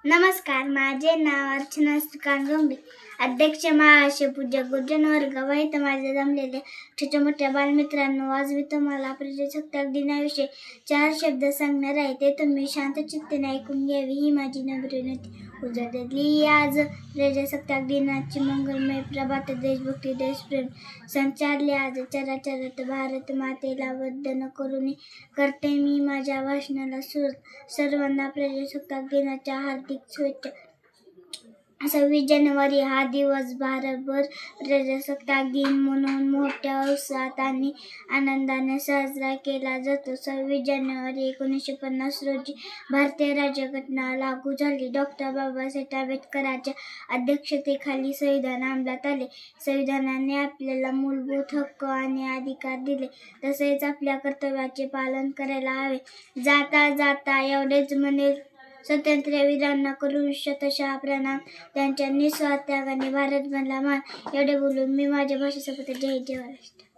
नमस्कार, माझे नाव अर्चना श्रीकांत गंभीर. अध्यक्ष महाशय, पूज्य गुरुजन वर्ग, वैत माझे जमलेले छोट्या मोठ्या बालमित्रांनो, आज मी तुम्हाला प्रजासत्ताक दिनाविषयी 4 शब्द सांगणार आहे. ते तुम्ही शांत चित्ताने ऐकून घ्यावी ही माझी नम्र विनंती. उजळली आज प्रजासत्ताक दिनाची मंगलमय प्रभात. देशभक्ती देशप्रेम संचारले आज चराचरात. भारत मातेला वंदन करून करते मी माझ्या भाषणाला सुरुवात. सर्वांना प्रजासत्ताक दिनाच्या हार्दिक शुभेच्छा. 26 जानेवारी हा दिवस भारतभर प्रजासत्ताक दिन म्हणून मोठ्या उत्साहात आणि आनंदाने साजरा केला जातो. 26 जानेवारी 1950 रोजी भारतीय राज्यघटना लागू झाली. डॉ. बाबासाहेब आंबेडकरांच्या अध्यक्षतेखाली संविधान अंमलात आले. संविधानाने आपल्याला मूलभूत हक्क आणि अधिकार दिले, तसेच आपल्या कर्तव्याचे पालन करायला हवे. जाता जाता एवढेच म्हणेल, स्वातंत्र्यवीरांना करून शतशः प्रणाम, त्यांच्या निस्वार्थ त्यागाने भारत बनला महान. एवढे बोलून मी माझ्या भाषेत संपवते. जय जय महाराष्ट्र.